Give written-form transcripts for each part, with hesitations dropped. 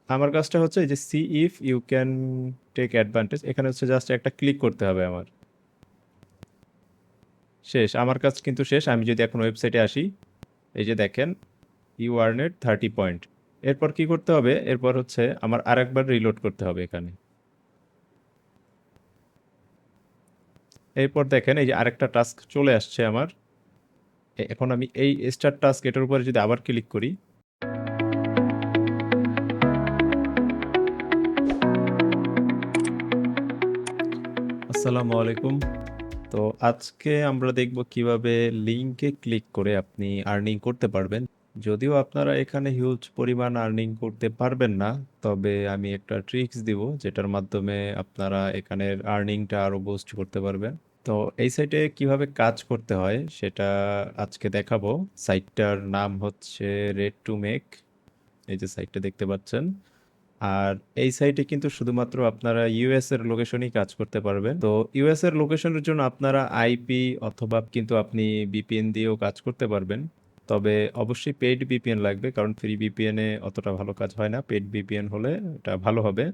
আমার কাজটা হচ্ছে এই যে see if you can take advantage, এখানে হচ্ছে জাস্ট একটা ক্লিক করতে হবে আমার। শেষ, আমার কাজ কিন্তু শেষ। আমি যদি এখন ওয়েবসাইটে আসি, এই যে দেখেন ইউ আর্নেড 30 পয়েন্ট। এরপর কি করতে হবে? এরপর হচ্ছে আমার আরেকবার রিলোড করতে হবে এখানে। এরপর দেখেন এই যে আরেকটা টাস্ক চলে আসছে আমার। এখন আমি এই স্টার্ট টাস্ক এটার উপরে যদি আবার ক্লিক করি। আসসালামু আলাইকুম। তো আজকে আমরা দেখব কিভাবে লিঙ্কে ক্লিক করে আপনি আর্নিং করতে পারবেন। যদিও আপনারা এখানে হিউজ পরিমাণ আর্নিং করতে পারবেন না, তবে আমি একটা ট্রিক্স দিব যেটার মাধ্যমে আপনারা এখানের আর্নিংটা আরো বুস্ট করতে পারবেন। তো এই সাইটে কিভাবে কাজ করতে হয় সেটা আজকে দেখাবো। সাইটটার নাম হচ্ছে রেড টু মেক। এই যে সাইটটা দেখতে পাচ্ছেন। আর এই সাইটে কিন্তু শুধুমাত্র আপনারা ইউএস এর লোকেশনই কাজ করতে পারবেন। তো ইউএস এর লোকেশনের জন্য আপনারা আইপি অথবা কিন্তু আপনি ভিপিএন দিয়েও কাজ করতে পারবেন। তবে অবশ্যই পেইড ভিপিএন লাগবে, কারণ ফ্রি ভিপিএন এ অতটা ভালো কাজ হয় না। পেইড ভিপিএন হলে এটা ভালো হবে।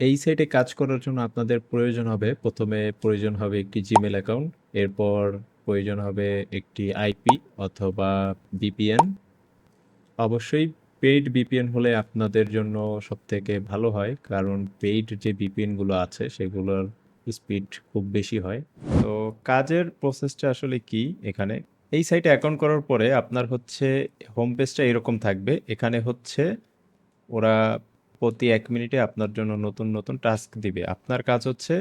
এই সাইটে কাজ করার জন্য আপনাদের প্রয়োজন হবে, প্রথমে প্রয়োজন হবে একটি জিমেল অ্যাকাউন্ট। এরপর প্রয়োজন হবে একটি আইপি অথবা ভিপিএন। অবশ্যই পেইড ভিপিএন হলে আপনাদের জন্য সবথেকে ভালো হয়, কারণ পেইড যে ভিপিএন গুলো আছে সেগুলোর স্পিড খুব বেশি হয়। তো কাজের প্রসেসটা আসলে কি এখানে? এই সাইটে অ্যাকাউন্ট করার পরে আপনার হচ্ছে হোম পেজটা এরকম থাকবে। এখানে হচ্ছে ওরা প্রতি 1 মিনিটে আপনার জন্য নতুন নতুন টাস্ক দিবে। আপনার কাজ হচ্ছে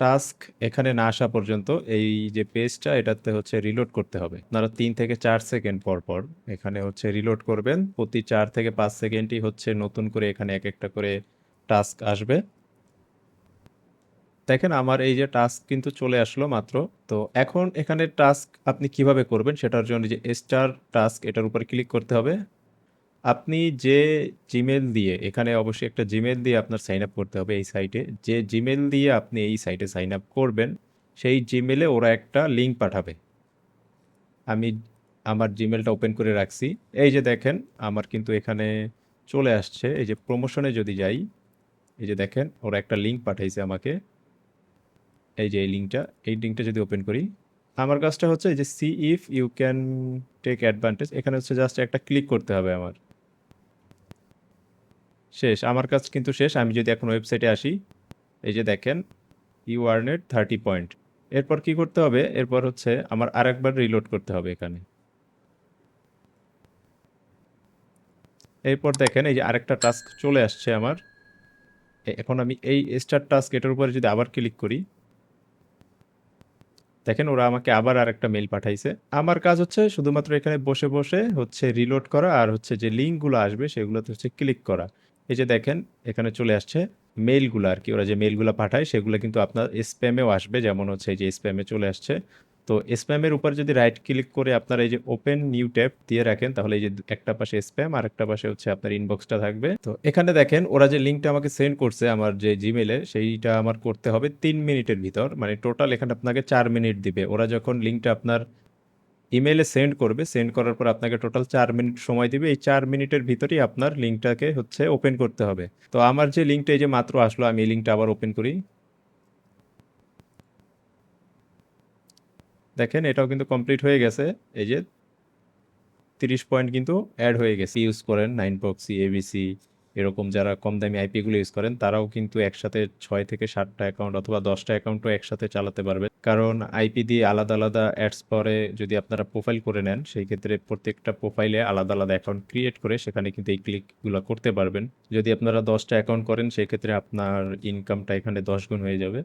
টাস্ক এখানে না আসা পর্যন্ত এই যে পেজটা এটাতে হচ্ছে রিলোড করতে হবে। আপনারা 3 থেকে 4 সেকেন্ড পর পর এখানে হচ্ছে রিলোড করবেন। প্রতি 4 থেকে 5 সেকেন্ডই হচ্ছে নতুন করে এখানে এক একটা করে টাস্ক আসবে। দেখেন আমার এই যে টাস্ক কিন্তু চলে আসলো মাত্র। তো এখন এখানে টাস্ক আপনি কিভাবে করবেন সেটার জন্য যে স্টার টাস্ক এটার উপর ক্লিক করতে হবে। আপনি যে জিমেল দিয়ে, এখানে অবশ্যই একটা জিমেল দিয়ে আপনার সাইন আপ করতে হবে এই সাইটে। যে জিমেল দিয়ে আপনি এই সাইটে সাইন আপ করবেন সেই জিমেলে ওরা একটা লিঙ্ক পাঠাবে। আমি আমার জিমেলটা ওপেন করে রাখছি। এই যে দেখেন আমার কিন্তু এখানে চলে আসছে। এই যে প্রমোশনে যদি যাই, এই যে দেখেন ওরা একটা লিঙ্ক পাঠাইছে আমাকে। এই যে এই লিঙ্কটা যদি ওপেন করি, আমার কাজটা হচ্ছে এই যে see if you can take advantage, এখানে হচ্ছে জাস্ট একটা ক্লিক করতে হবে আমার। শেষ, আমার কাজ কিন্তু শেষ। আমি যদি এখন ওয়েবসাইটে আসি, এই যে দেখেন ইউ আর্নেড 30 পয়েন্ট। এরপর কি করতে হবে? এরপর হচ্ছে আমার আরেকবার রিলোড করতে হবে এখানে। এরপর দেখেন এই যে আরেকটা টাস্ক চলে আসছে আমার। এখন আমি এই স্টার্ট টাস্ক এটার উপরে যদি আবার ক্লিক করি, দেখেন ওরা আমাকে আবার আরেকটা মেইল পাঠাইছে। আমার কাজ হচ্ছে শুধুমাত্র এখানে বসে বসে হচ্ছে রিলোড করা, আর হচ্ছে যে লিঙ্কগুলো আসবে সেগুলোতে হচ্ছে ক্লিক করা। এই যে দেখেন এখানে চলে আসছে মেইলগুলো আর কি। ওরা যে মেইলগুলো পাঠায় সেগুলো কিন্তু আপনার স্প্যামেও আসবে, যেমন হচ্ছে এই যে স্প্যামে চলে আসছে। তো স্প্যামের উপর যদি রাইট ক্লিক করে আপনার এই যে ওপেন নিউ ট্যাব দিয়ে রাখেন, তাহলে এই যে একটা পাশে স্প্যাম আর একটা পাশে হচ্ছে আপনার ইনবক্সটা থাকবে। তো এখানে দেখেন ওরা যে লিঙ্কটা আমাকে সেন্ড করছে আমার যে জিমেলে, সেইটা আমার করতে হবে 3 মিনিটের ভিতর। মানে টোটাল এখানে আপনাকে 4 মিনিট দিবে। ওরা যখন লিঙ্কটা আপনার ইমেলে সেন্ড করবে, সেন্ড করার পর আপনাকে টোটাল 4 মিনিট সময় দিবে। এই 4 মিনিটের ভিতরেই আপনার লিঙ্কটাকে হচ্ছে ওপেন করতে হবে। তো আমার যে লিঙ্কটা এই যে মাত্র আসলো, আমি এই লিঙ্কটা আবার ওপেন করি। দেখেন এটাও কিন্তু কমপ্লিট হয়ে গেছে। এই যে 30 পয়েন্ট কিন্তু অ্যাড হয়ে গেছে। ইউজ করেন 9 প্রক্সি, এবিসি, এরকম যারা কম দামি আইপি গুলো ইউজ করেন তারাও কিন্তু একসাথে 6 থেকে 7টা অ্যাকাউন্ট অথবা 10টা অ্যাকাউন্টও একসাথে চালাতে পারবে, কারণ আইপি দিয়ে আলাদা আলাদা অ্যাডস পরে যদি আপনারা প্রোফাইল করে নেন সেই ক্ষেত্রে প্রত্যেকটা প্রোফাইলে আলাদা আলাদা অ্যাকাউন্ট ক্রিয়েট করে সেখানে কিন্তু এই ক্লিকগুলো করতে পারবেন। যদি আপনারা 10টা অ্যাকাউন্ট করেন সেই ক্ষেত্রে আপনার ইনকামটা এখানে 10 গুণ হয়ে যাবে।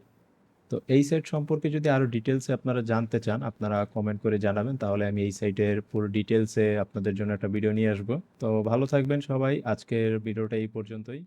তো এই সাইট সম্পর্কে যদি আরো ডিটেলসে আপনারা জানতে চান, আপনারা কমেন্ট করে জানাবেন, তাহলে আমি এই সাইটের পুরো ডিটেলসে আপনাদের জন্য একটা ভিডিও নিয়ে আসবো। তো ভালো থাকবেন সবাই, আজকের ভিডিওটা এই পর্যন্তই।